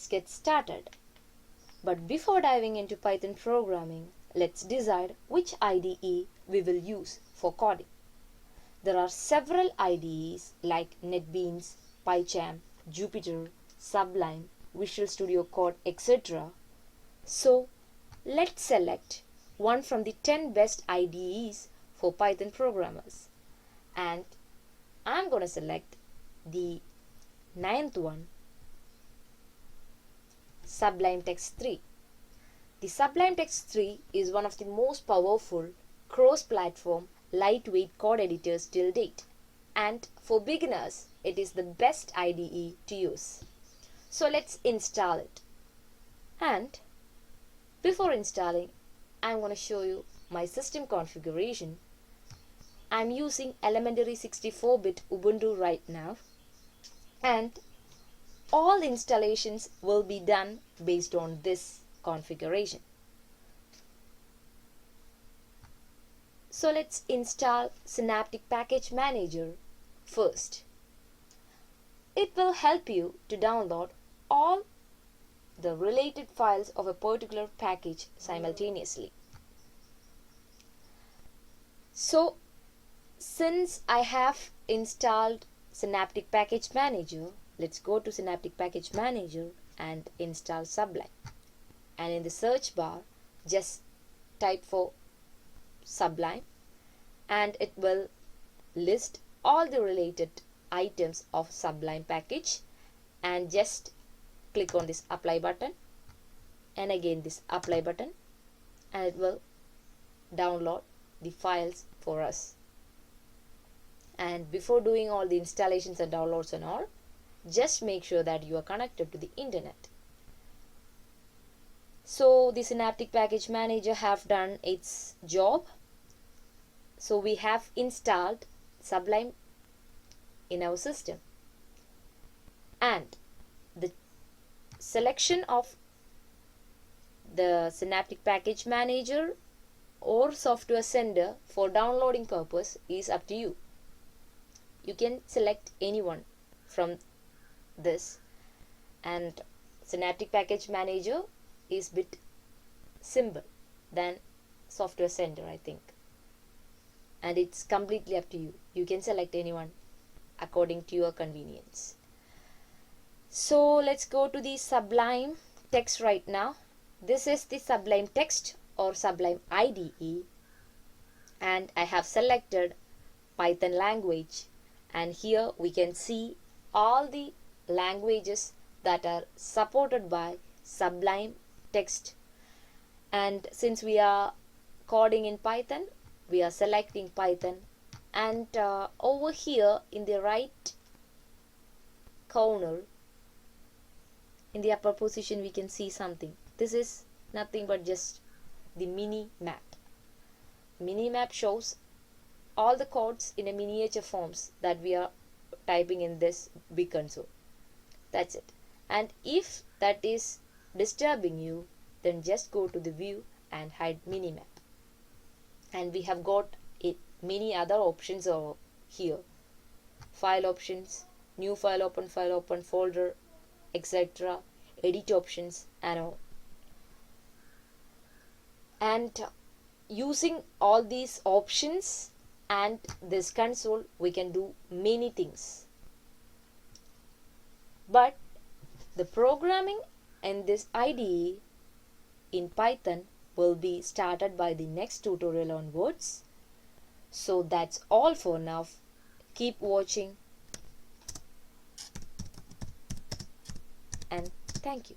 let's get started. But before diving into Python programming, let's decide which IDE we will use for coding. There are several IDEs like NetBeans, PyCharm, Jupyter, Sublime, Visual Studio Code, etc. So let's select one from the 10 best IDEs for Python programmers. And I'm going to select the 9th one, Sublime Text 3. The Sublime Text 3 is one of the most powerful cross-platform lightweight code editors till date, and for beginners it is the best IDE to use. So let's install it. And before installing, I'm going to show you my system configuration. I'm using elementary 64-bit Ubuntu right now, and all installations will be done based on this configuration. So let's install Synaptic Package Manager first. It will help you to download all the related files of a particular package simultaneously. So since I have installed Synaptic Package Manager, let's go to Synaptic Package Manager and install Sublime. And in the search bar, just type for Sublime and it will list all the related items of Sublime package, and just click on this apply button and again this apply button, and it will download the files for us. And before doing all the installations and downloads and all, just make sure that you are connected to the internet. So the Synaptic Package Manager have done its job. So we have installed Sublime in our system, and the selection of the Synaptic Package Manager or software sender for downloading purpose is up to you. You can select anyone from this, and Synaptic Package Manager is a bit simple than software sender, I think, and it's completely up to you. You can select anyone according to your convenience. So let's go to the Sublime Text right now. This is the Sublime Text or Sublime IDE, and I have selected Python language, and here we can see all the languages that are supported by Sublime Text. And since we are coding in Python, we are selecting Python, and over here in the right corner in the upper position we can see something. This is nothing but just the mini map. Mini map shows all the codes in a miniature forms that we are typing in this big console. That's it. And if that is disturbing you, then just go to the view and hide minimap. And we have got many other options over here. File options, new file open, folder, etc. Edit options and all. And using all these options and this console, we can do many things. But the programming in this IDE in Python will be started by the next tutorial onwards. So that's all for now. Keep watching, and thank you.